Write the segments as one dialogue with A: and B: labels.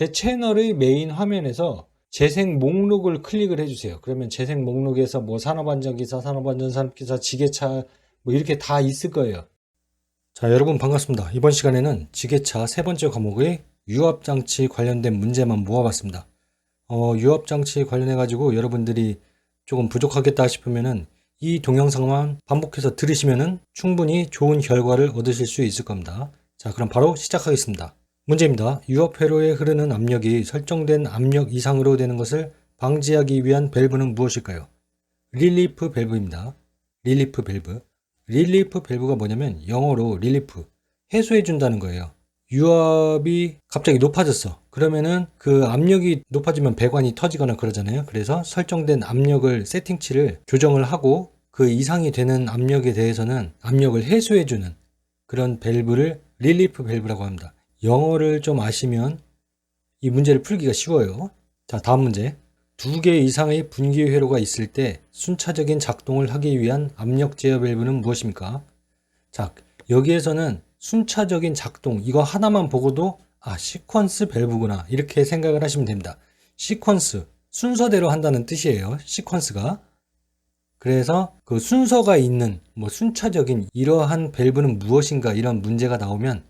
A: 제 채널의 메인 화면에서 재생 목록을 클릭을 해주세요. 그러면 재생 목록에서 뭐 산업안전기사, 산업안전산업기사, 지게차 뭐 이렇게 다 있을 거예요. 자, 여러분 반갑습니다. 이번 시간에는 지게차 세 번째 과목의 유압장치 관련된 문제만 모아봤습니다. 유압장치 관련해가지고 여러분들이 조금 부족하겠다 싶으면은 이 동영상만 반복해서 들으시면은 충분히 좋은 결과를 얻으실 수 있을 겁니다. 자, 그럼 바로 시작하겠습니다. 문제입니다. 유압 회로에 흐르는 압력이 설정된 압력 이상으로 되는 것을 방지하기 위한 밸브는 무엇일까요? 릴리프 밸브입니다. 릴리프 밸브. 릴리프 밸브가 뭐냐면 영어로 릴리프, 해소해 준다는 거예요. 유압이 갑자기 높아졌어. 그러면은 그 압력이 높아지면 배관이 터지거나 그러잖아요. 그래서 설정된 압력을 세팅치를 조정을 하고 그 이상이 되는 압력에 대해서는 압력을 해소해 주는 그런 밸브를 릴리프 밸브라고 합니다. 영어를 좀 아시면 이 문제를 풀기가 쉬워요. 자, 다음 문제. 2개 이상의 분기 회로가 있을 때 순차적인 작동을 하기 위한 압력 제어 밸브는 무엇입니까? 자, 여기에서는 순차적인 작동, 이거 하나만 보고도 시퀀스 밸브구나 이렇게 생각을 하시면 됩니다. 시퀀스, 순서대로 한다는 뜻이에요. 시퀀스가. 그래서 그 순서가 있는 순차적인 이러한 밸브는 무엇인가 이런 문제가 나오면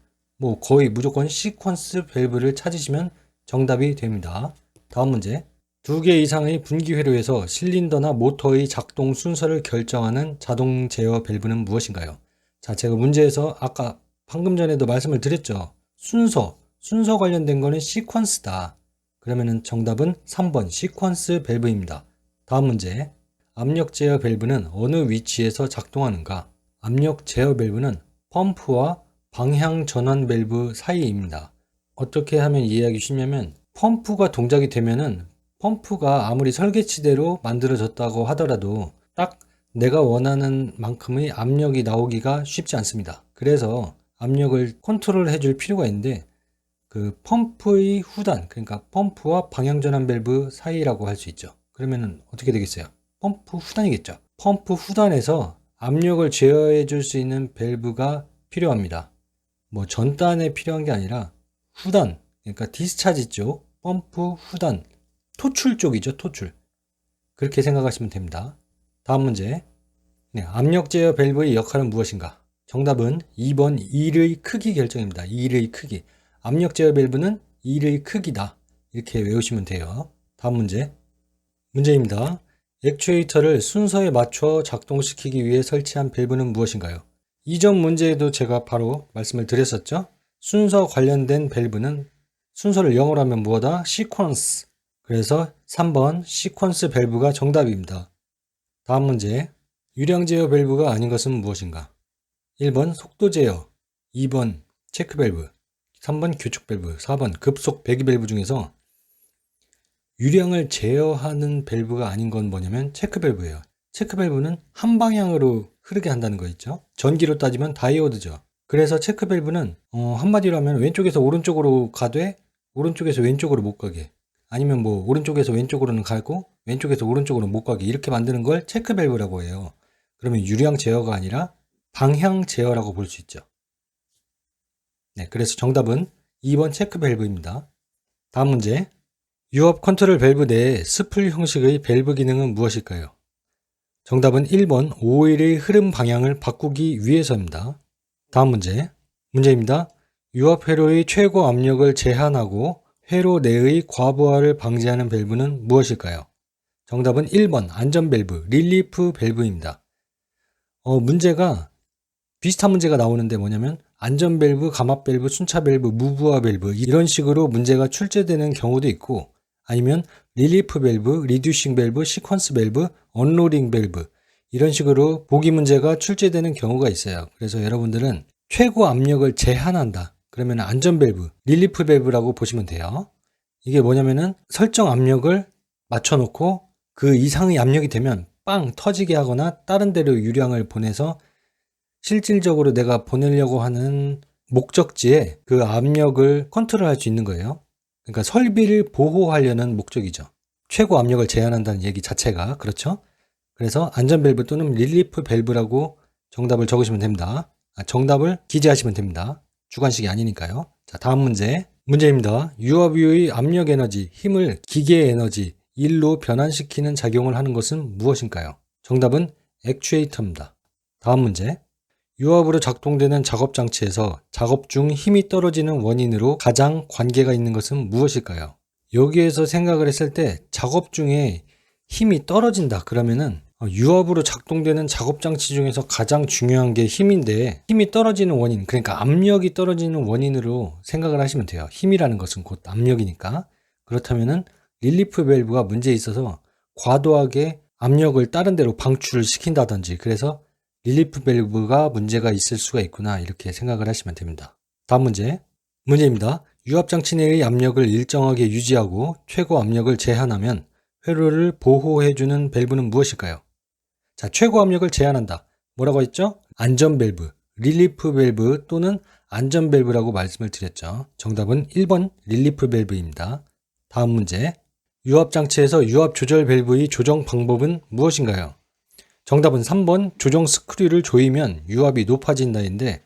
A: 거의 무조건 시퀀스 밸브를 찾으시면 정답이 됩니다. 다음 문제. 2개 이상의 분기 회로에서 실린더나 모터의 작동 순서를 결정하는 자동 제어 밸브는 무엇인가요? 자, 제가 문제에서 아까 방금 전에도 말씀을 드렸죠. 순서 관련된 거는 시퀀스다. 그러면은 정답은 3번 시퀀스 밸브입니다. 다음 문제. 압력 제어 밸브는 어느 위치에서 작동하는가? 압력 제어 밸브는 펌프와 방향 전환 밸브 사이입니다. 어떻게 하면 이해하기 쉽냐면 펌프가 동작이 되면은 펌프가 아무리 설계치대로 만들어졌다고 하더라도 딱 내가 원하는 만큼의 압력이 나오기가 쉽지 않습니다. 그래서 압력을 컨트롤 해줄 필요가 있는데 그 펌프의 후단, 그러니까 펌프와 방향전환 밸브 사이라고 할 수 있죠. 그러면은 어떻게 되겠어요? 펌프 후단이겠죠. 펌프 후단에서 압력을 제어해 줄 수 있는 밸브가 필요합니다. 전단에 필요한 게 아니라 후단, 그러니까 디스차지 쪽, 펌프 후단, 토출 쪽이죠, 토출. 그렇게 생각하시면 됩니다. 다음 문제. 네, 압력 제어 밸브의 역할은 무엇인가? 정답은 2번 1의 크기 결정입니다. 1의 크기. 압력 제어 밸브는 1의 크기다. 이렇게 외우시면 돼요. 다음 문제. 문제입니다. 액추에이터를 순서에 맞춰 작동시키기 위해 설치한 밸브는 무엇인가요? 이전 문제에도 제가 바로 말씀을 드렸었죠. 순서 관련된 밸브는 순서를 영어로 하면 뭐다? 시퀀스. 그래서 3번 시퀀스 밸브가 정답입니다. 다음 문제. 유량 제어 밸브가 아닌 것은 무엇인가? 1번 속도 제어, 2번 체크 밸브, 3번 규축 밸브, 4번 급속 배기 밸브 중에서 유량을 제어하는 밸브가 아닌 건 뭐냐면 체크 밸브예요. 체크 밸브는 한 방향으로 흐르게 한다는 거 있죠. 전기로 따지면 다이오드죠. 그래서 체크 밸브는 한마디로 하면 왼쪽에서 오른쪽으로 가되 오른쪽에서 왼쪽으로 못 가게, 아니면 오른쪽에서 왼쪽으로는 가고 왼쪽에서 오른쪽으로 못 가게 이렇게 만드는 걸 체크 밸브라고 해요. 그러면 유량 제어가 아니라 방향 제어라고 볼 수 있죠. 네, 그래서 정답은 2번 체크 밸브입니다. 다음 문제. 유압 컨트롤 밸브 내에 스플 형식의 밸브 기능은 무엇일까요? 정답은 1번 오일의 흐름 방향을 바꾸기 위해서입니다. 다음 문제. 문제입니다. 유압 회로의 최고 압력을 제한하고 회로 내의 과부하를 방지하는 밸브는 무엇일까요? 정답은 1번 안전 밸브, 릴리프 밸브입니다. 문제가 비슷한 문제가 나오는데 뭐냐면 안전 밸브, 감압 밸브, 순차 밸브, 무부하 밸브 이런 식으로 문제가 출제되는 경우도 있고, 아니면 릴리프 밸브, 리듀싱 밸브, 시퀀스 밸브, 언로딩 밸브 이런 식으로 보기 문제가 출제되는 경우가 있어요. 그래서 여러분들은 최고 압력을 제한한다. 그러면 안전 밸브, 릴리프 밸브라고 보시면 돼요. 이게 뭐냐면은 설정 압력을 맞춰놓고 그 이상의 압력이 되면 빵 터지게 하거나 다른 데로 유량을 보내서 실질적으로 내가 보내려고 하는 목적지에 그 압력을 컨트롤할 수 있는 거예요. 그러니까 설비를 보호하려는 목적이죠. 최고 압력을 제한한다는 얘기 자체가. 그렇죠? 그래서 안전 밸브 또는 릴리프 밸브라고 정답을 적으시면 됩니다. 정답을 기재하시면 됩니다. 주관식이 아니니까요. 자, 다음 문제. 문제입니다. 유압유의 압력 에너지, 힘을 기계 에너지, 일로 변환시키는 작용을 하는 것은 무엇일까요? 정답은 액추에이터입니다. 다음 문제. 유압으로 작동되는 작업장치에서 작업 중 힘이 떨어지는 원인으로 가장 관계가 있는 것은 무엇일까요? 여기에서 생각을 했을 때 작업 중에 힘이 떨어진다 그러면은 유압으로 작동되는 작업장치 중에서 가장 중요한 게 힘인데, 힘이 떨어지는 원인, 그러니까 압력이 떨어지는 원인으로 생각을 하시면 돼요. 힘이라는 것은 곧 압력이니까. 그렇다면은 릴리프 밸브가 문제에 있어서 과도하게 압력을 다른 데로 방출을 시킨다든지, 그래서 릴리프 밸브가 문제가 있을 수가 있구나, 이렇게 생각을 하시면 됩니다. 다음 문제입니다. 유압장치 내의 압력을 일정하게 유지하고 최고 압력을 제한하면 회로를 보호해주는 밸브는 무엇일까요? 자, 최고 압력을 제한한다. 뭐라고 했죠? 안전 밸브, 릴리프 밸브 또는 안전 밸브라고 말씀을 드렸죠. 정답은 1번 릴리프 밸브입니다. 다음 문제. 유압장치에서 유압 조절 밸브의 조정 방법은 무엇인가요? 정답은 3번 조정 스크류를 조이면 유압이 높아진다인데,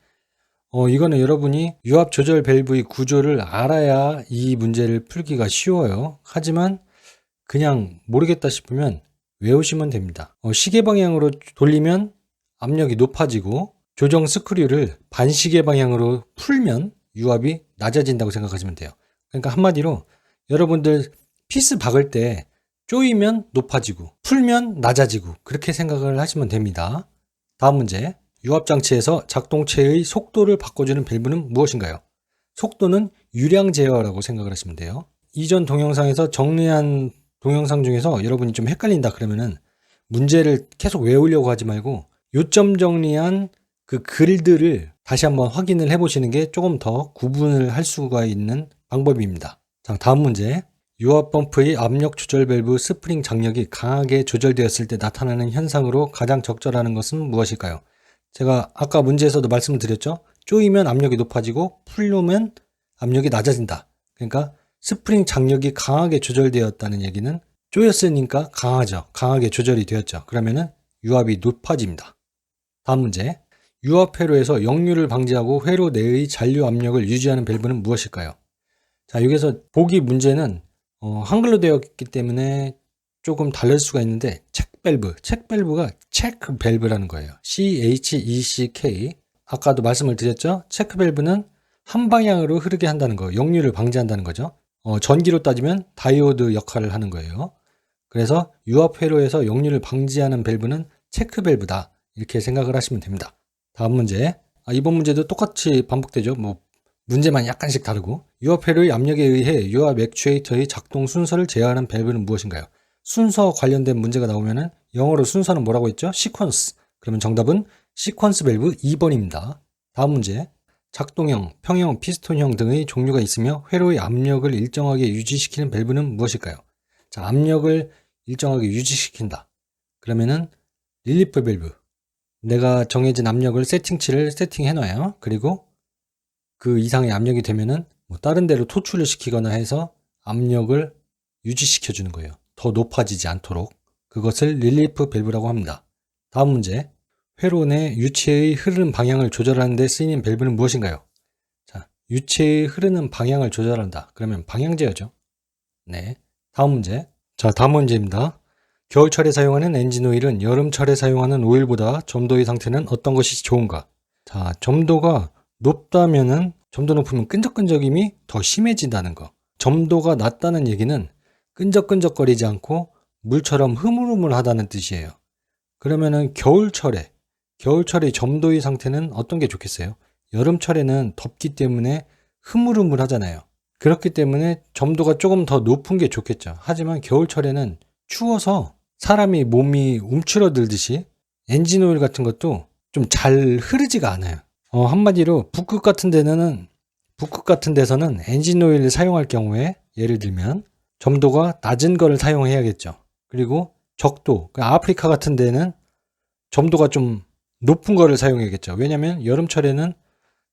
A: 이거는 여러분이 유압 조절 밸브의 구조를 알아야 이 문제를 풀기가 쉬워요. 하지만 그냥 모르겠다 싶으면 외우시면 됩니다. 시계 방향으로 돌리면 압력이 높아지고 조정 스크류를 반시계 방향으로 풀면 유압이 낮아진다고 생각하시면 돼요. 그러니까 한마디로 여러분들 피스 박을 때 조이면 높아지고 풀면 낮아지고 그렇게 생각을 하시면 됩니다. 다음 문제. 유압장치에서 작동체의 속도를 바꿔주는 밸브는 무엇인가요? 속도는 유량 제어라고 생각을 하시면 돼요. 이전 동영상에서 정리한 동영상 중에서 여러분이 좀 헷갈린다 그러면은 문제를 계속 외우려고 하지 말고 요점 정리한 그 글들을 다시 한번 확인을 해보시는 게 조금 더 구분을 할 수가 있는 방법입니다. 자, 다음 문제. 유압 펌프의 압력 조절 밸브 스프링 장력이 강하게 조절되었을 때 나타나는 현상으로 가장 적절한 것은 무엇일까요? 제가 아까 문제에서도 말씀을 드렸죠. 조이면 압력이 높아지고 풀면 압력이 낮아진다. 그러니까 스프링 장력이 강하게 조절되었다는 얘기는 조였으니까 강하죠. 강하게 조절이 되었죠. 그러면은 유압이 높아집니다. 다음 문제. 유압 회로에서 역류를 방지하고 회로 내의 잔류 압력을 유지하는 밸브는 무엇일까요? 자, 여기서 보기 문제는 한글로 되어 있기 때문에 조금 다를 수가 있는데, 책 밸브가 체크 밸브라는 거예요. CHECK. 아까도 말씀을 드렸죠. 체크 밸브는 한 방향으로 흐르게 한다는 거, 역류를 방지한다는 거죠. 전기로 따지면 다이오드 역할을 하는 거예요. 그래서 유압 회로에서 역류를 방지하는 밸브는 체크 밸브다, 이렇게 생각을 하시면 됩니다. 다음 문제. 이번 문제도 똑같이 반복되죠. 문제만 약간씩 다르고. 유압 회로의 압력에 의해 유압 액추에이터의 작동 순서를 제어하는 밸브는 무엇인가요? 순서 관련된 문제가 나오면은 영어로 순서는 뭐라고 했죠? 시퀀스. 그러면 정답은 시퀀스 밸브 2번입니다. 다음 문제. 작동형, 평형, 피스톤형 등의 종류가 있으며 회로의 압력을 일정하게 유지시키는 밸브는 무엇일까요? 자, 압력을 일정하게 유지시킨다. 그러면은 릴리프 밸브. 내가 정해진 압력을 세팅치를 세팅해놔요. 그리고 그 이상의 압력이 되면은 다른 데로 토출을 시키거나 해서 압력을 유지시켜주는 거예요. 더 높아지지 않도록. 그것을 릴리프 밸브라고 합니다. 다음 문제. 회로 내 유체의 흐르는 방향을 조절하는 데 쓰이는 밸브는 무엇인가요? 자, 유체의 흐르는 방향을 조절한다. 그러면 방향제어죠. 네. 다음 문제. 자, 다음 문제입니다. 겨울철에 사용하는 엔진 오일은 여름철에 사용하는 오일보다 점도의 상태는 어떤 것이 좋은가? 자, 점도가 높다면은, 점도 높으면 끈적끈적임이 더 심해진다는 거. 점도가 낮다는 얘기는 끈적끈적거리지 않고 물처럼 흐물흐물하다는 뜻이에요. 그러면은 겨울철의 점도의 상태는 어떤 게 좋겠어요? 여름철에는 덥기 때문에 흐물흐물하잖아요. 그렇기 때문에 점도가 조금 더 높은 게 좋겠죠. 하지만 겨울철에는 추워서 사람이 몸이 움츠러들듯이 엔진 오일 같은 것도 좀 잘 흐르지가 않아요. 한마디로 북극 같은 데서는 엔진 오일을 사용할 경우에 예를 들면 점도가 낮은 거를 사용해야겠죠. 그리고 적도, 아프리카 같은 데는 점도가 좀 높은 거를 사용해야겠죠. 왜냐면 여름철에는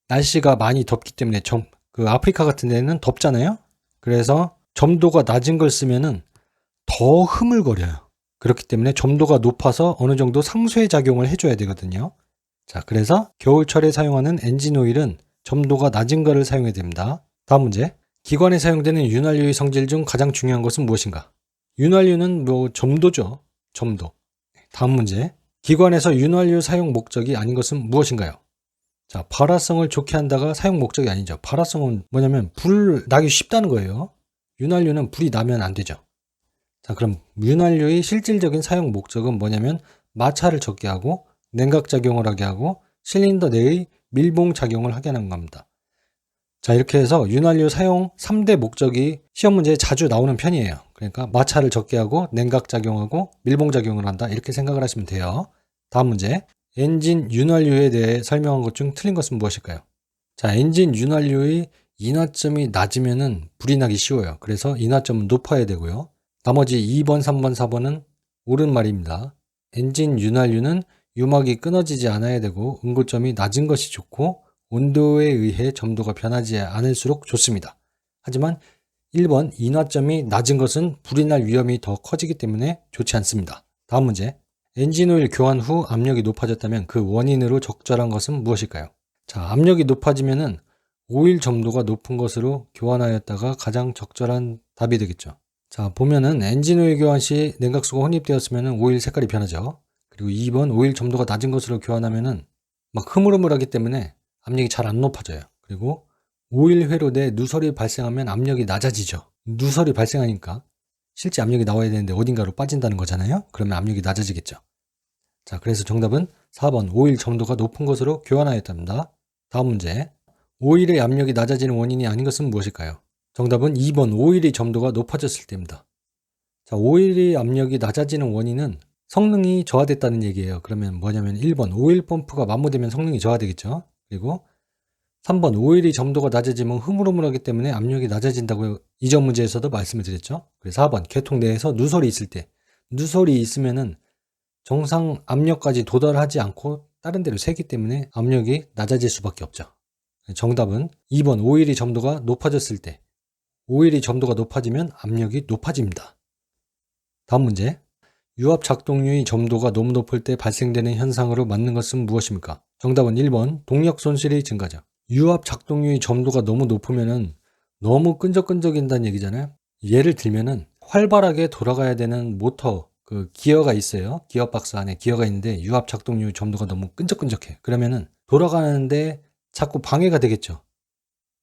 A: 날씨가 많이 덥기 때문에 그 아프리카 같은 데는 덥잖아요. 그래서 점도가 낮은 걸 쓰면은 더 흐물거려요. 그렇기 때문에 점도가 높아서 어느 정도 상쇄 작용을 해줘야 되거든요. 자, 그래서 겨울철에 사용하는 엔진 오일은 점도가 낮은 거를 사용해야 됩니다. 다음 문제. 기관에 사용되는 윤활유의 성질 중 가장 중요한 것은 무엇인가? 윤활유는 점도죠. 점도. 다음 문제. 기관에서 윤활유 사용 목적이 아닌 것은 무엇인가요? 자, 발화성을 좋게 한다가 사용 목적이 아니죠. 발화성은 뭐냐면 불 나기 쉽다는 거예요. 윤활유는 불이 나면 안 되죠. 자, 그럼 윤활유의 실질적인 사용 목적은 뭐냐면 마찰을 적게 하고 냉각작용을 하게 하고 실린더 내의 밀봉작용을 하게 하는 겁니다. 자, 이렇게 해서 윤활유 사용 3대 목적이 시험 문제에 자주 나오는 편이에요. 그러니까 마찰을 적게 하고 냉각작용하고 밀봉작용을 한다. 이렇게 생각을 하시면 돼요. 다음 문제. 엔진 윤활유에 대해 설명한 것 중 틀린 것은 무엇일까요? 자, 엔진 윤활유의 인화점이 낮으면은 불이 나기 쉬워요. 그래서 인화점은 높아야 되고요. 나머지 2번, 3번, 4번은 옳은 말입니다. 엔진 윤활유는 유막이 끊어지지 않아야 되고 응고점이 낮은 것이 좋고 온도에 의해 점도가 변하지 않을수록 좋습니다. 하지만 1번 인화점이 낮은 것은 불이 날 위험이 더 커지기 때문에 좋지 않습니다. 다음 문제. 엔진오일 교환 후 압력이 높아졌다면 그 원인으로 적절한 것은 무엇일까요? 자, 압력이 높아지면은 오일 점도가 높은 것으로 교환하였다가 가장 적절한 답이 되겠죠. 자, 보면은 엔진오일 교환 시 냉각수가 혼입되었으면 오일 색깔이 변하죠. 그리고 2번 오일 점도가 낮은 것으로 교환하면은 막 흐물흐물하기 때문에 압력이 잘 안 높아져요. 그리고 오일 회로 내 누설이 발생하면 압력이 낮아지죠. 누설이 발생하니까 실제 압력이 나와야 되는데 어딘가로 빠진다는 거잖아요. 그러면 압력이 낮아지겠죠. 자, 그래서 정답은 4번 오일 점도가 높은 것으로 교환하였답니다. 다음 문제. 오일의 압력이 낮아지는 원인이 아닌 것은 무엇일까요? 정답은 2번 오일의 점도가 높아졌을 때입니다. 자, 오일의 압력이 낮아지는 원인은 성능이 저하됐다는 얘기예요. 그러면 뭐냐면 1번 오일 펌프가 마모되면 성능이 저하되겠죠. 그리고 3번 오일의 점도가 낮아지면 흐물흐물하기 때문에 압력이 낮아진다고 이전 문제에서도 말씀을 드렸죠. 그래서 4번 계통 내에서 누설이 있을 때, 누설이 있으면은 정상 압력까지 도달하지 않고 다른 데로 새기 때문에 압력이 낮아질 수밖에 없죠. 정답은 2번 오일의 점도가 높아졌을 때, 오일의 점도가 높아지면 압력이 높아집니다. 다음 문제. 유압 작동류의 점도가 너무 높을 때 발생되는 현상으로 맞는 것은 무엇입니까? 정답은 1번 동력 손실의 증가죠. 유압 작동류의 점도가 너무 높으면은 너무 끈적끈적인다는 얘기잖아요. 예를 들면은 활발하게 돌아가야 되는 모터 그 기어가 있어요. 기어 박스 안에 기어가 있는데 유압 작동류 점도가 너무 끈적끈적해. 그러면은 돌아가는데 자꾸 방해가 되겠죠.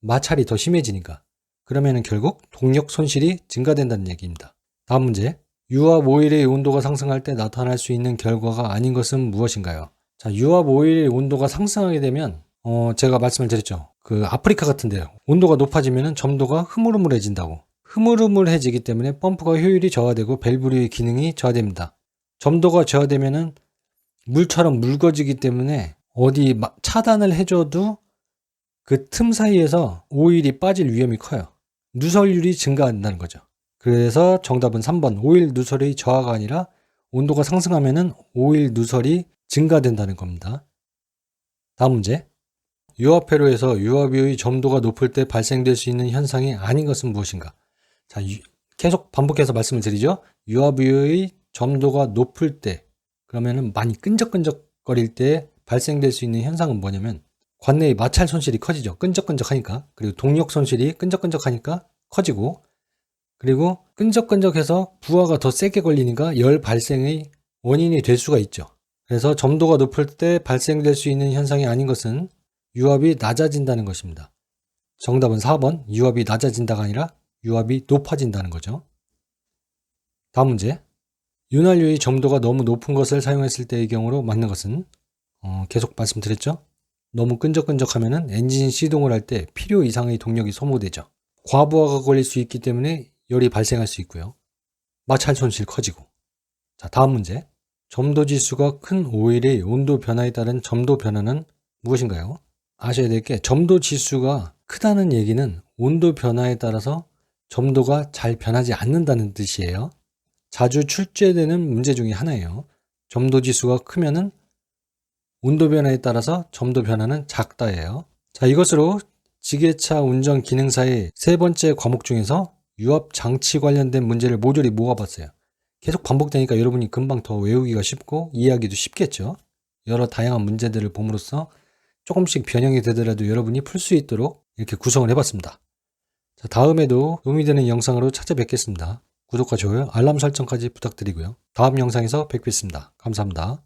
A: 마찰이 더 심해지니까. 그러면은 결국 동력 손실이 증가된다는 얘기입니다. 다음 문제. 유압 오일의 온도가 상승할 때 나타날 수 있는 결과가 아닌 것은 무엇인가요? 자, 유압 오일의 온도가 상승하게 되면 제가 말씀을 드렸죠. 그 아프리카 같은데요. 온도가 높아지면 점도가 흐물흐물해진다고. 흐물흐물해지기 때문에 펌프가 효율이 저하되고 밸브류의 기능이 저하됩니다. 점도가 저하되면은 물처럼 묽어지기 때문에 어디 차단을 해줘도 그 틈 사이에서 오일이 빠질 위험이 커요. 누설율이 증가한다는 거죠. 그래서 정답은 3번 오일 누설의 저하가 아니라 온도가 상승하면은 오일 누설이 증가된다는 겁니다. 다음 문제. 유압회로에서 유압유의 점도가 높을 때 발생될 수 있는 현상이 아닌 것은 무엇인가? 자, 계속 반복해서 말씀을 드리죠. 유압유의 점도가 높을 때, 그러면은 많이 끈적끈적거릴 때 발생될 수 있는 현상은 뭐냐면 관내의 마찰 손실이 커지죠. 끈적끈적하니까. 그리고 동력 손실이 끈적끈적하니까 커지고, 그리고 끈적끈적해서 부하가 더 세게 걸리니까 열 발생의 원인이 될 수가 있죠. 그래서 점도가 높을 때 발생될 수 있는 현상이 아닌 것은 유압이 낮아진다는 것입니다. 정답은 4번 유압이 낮아진다가 아니라 유압이 높아진다는 거죠. 다음 문제. 윤활유의 점도가 너무 높은 것을 사용했을 때의 경우로 맞는 것은 계속 말씀드렸죠. 너무 끈적끈적하면 엔진 시동을 할 때 필요 이상의 동력이 소모되죠. 과부하가 걸릴 수 있기 때문에 열이 발생할 수 있고요. 마찰 손실 커지고. 자, 다음 문제. 점도 지수가 큰 오일의 온도 변화에 따른 점도 변화는 무엇인가요? 아셔야 될 게 점도 지수가 크다는 얘기는 온도 변화에 따라서 점도가 잘 변하지 않는다는 뜻이에요. 자주 출제되는 문제 중에 하나예요. 점도 지수가 크면은 온도 변화에 따라서 점도 변화는 작다예요. 자, 이것으로 지게차 운전 기능사의 세 번째 과목 중에서 유압 장치 관련된 문제를 모조리 모아봤어요. 계속 반복되니까 여러분이 금방 더 외우기가 쉽고 이해하기도 쉽겠죠. 여러 다양한 문제들을 봄으로써 조금씩 변형이 되더라도 여러분이 풀 수 있도록 이렇게 구성을 해봤습니다. 자, 다음에도 도움이 되는 영상으로 찾아뵙겠습니다. 구독과 좋아요, 알람 설정까지 부탁드리고요. 다음 영상에서 뵙겠습니다. 감사합니다.